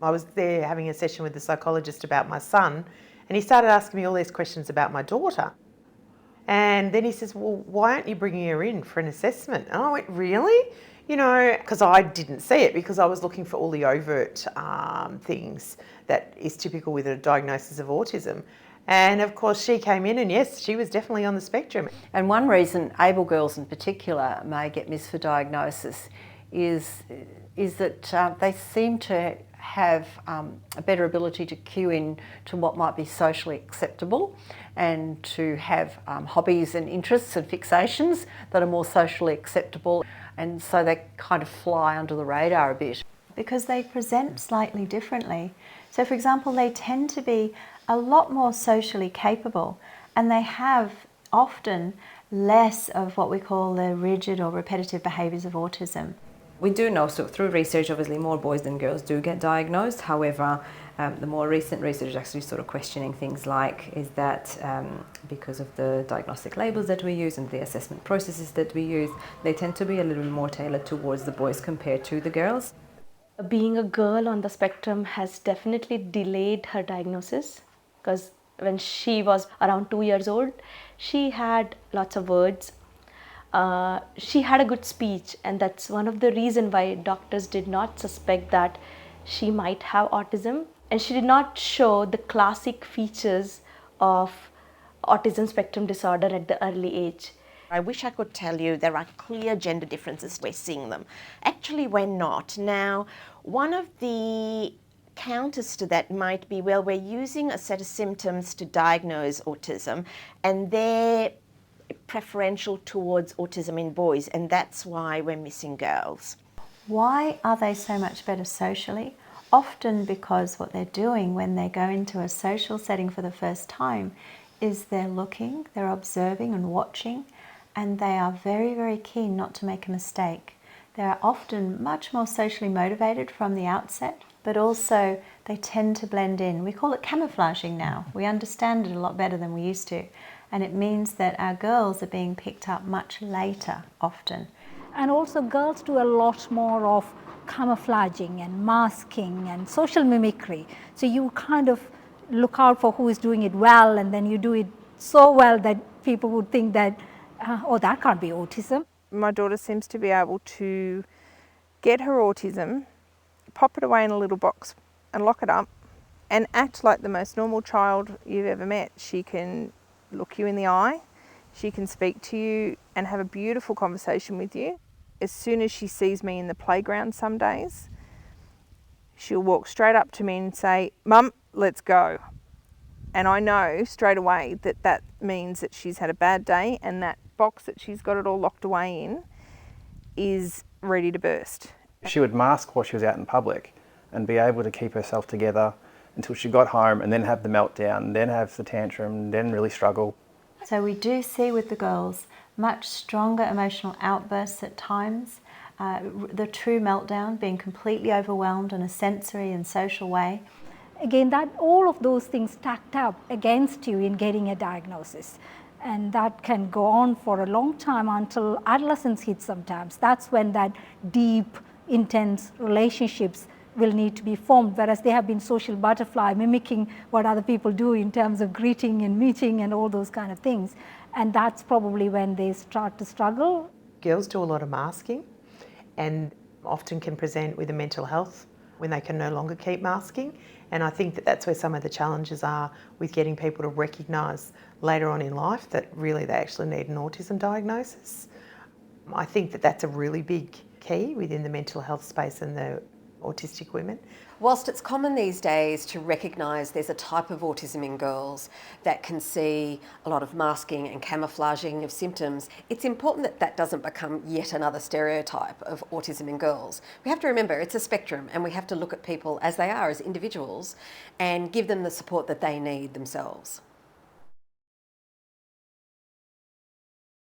I was there having a session with the psychologist about my son, and he started asking me all these questions about my daughter. And then he says, well, why aren't you bringing her in for an assessment? And I went, really? You know, because I didn't see it, because I was looking for all the overt things that is typical with a diagnosis of autism. And of course she came in and yes, she was definitely on the spectrum. And one reason able girls in particular may get missed for diagnosis is that they seem to have a better ability to cue in to what might be socially acceptable and to have hobbies and interests and fixations that are more socially acceptable, and so they kind of fly under the radar a bit. Because they present slightly differently. So for example, they tend to be a lot more socially capable, and they have often less of what we call the rigid or repetitive behaviours of autism. We do know, so through research, obviously more boys than girls do get diagnosed. However, the more recent research is actually sort of questioning things like, is that because of the diagnostic labels that we use and the assessment processes that we use, they tend to be a little bit more tailored towards the boys compared to the girls. Being a girl on the spectrum has definitely delayed her diagnosis, because when she was around 2 years old, she had lots of words. She had a good speech, and that's one of the reasons why doctors did not suspect that she might have autism, and she did not show the classic features of autism spectrum disorder at the early age. I wish I could tell you there are clear gender differences. We're seeing them. Actually, we're not. Now, one of the counters to that might be, well, we're using a set of symptoms to diagnose autism, and they're preferential towards autism in boys, and that's why we're missing girls. Why are they so much better socially? Often because what they're doing when they go into a social setting for the first time is they're looking, they're observing and watching, and they are very, very keen not to make a mistake. They're often much more socially motivated from the outset, but also they tend to blend in. We call it camouflaging now. We understand it a lot better than we used to. And it means that our girls are being picked up much later often. And also girls do a lot more of camouflaging and masking and social mimicry. So you kind of look out for who is doing it well, and then you do it so well that people would think that, oh, that can't be autism. My daughter seems to be able to get her autism, pop it away in a little box and lock it up and act like the most normal child you've ever met. She can look you in the eye, she can speak to you and have a beautiful conversation with you. As soon as she sees me in the playground some days, she'll walk straight up to me and say, "Mum, let's go." And I know straight away that that means that she's had a bad day, and that box that she's got it all locked away in is ready to burst. She would mask while she was out in public and be able to keep herself together until she got home, and then have the meltdown, then have the tantrum, then really struggle. So we do see with the girls much stronger emotional outbursts at times, the true meltdown, being completely overwhelmed in a sensory and social way. Again, that all of those things stacked up against you in getting a diagnosis. And that can go on for a long time until adolescence hits sometimes. That's when that deep, intense relationships will need to be formed, whereas they have been social butterfly, mimicking what other people do in terms of greeting and meeting and all those kind of things. And that's probably when they start to struggle. Girls do a lot of masking and often can present with a mental health when they can no longer keep masking. And I think that that's where some of the challenges are with getting people to recognise later on in life that really they actually need an autism diagnosis. I think that that's a really big key within the mental health space and the autistic women. Whilst it's common these days to recognise there's a type of autism in girls that can see a lot of masking and camouflaging of symptoms, it's important that that doesn't become yet another stereotype of autism in girls. We have to remember it's a spectrum, and we have to look at people as they are, as individuals, and give them the support that they need themselves.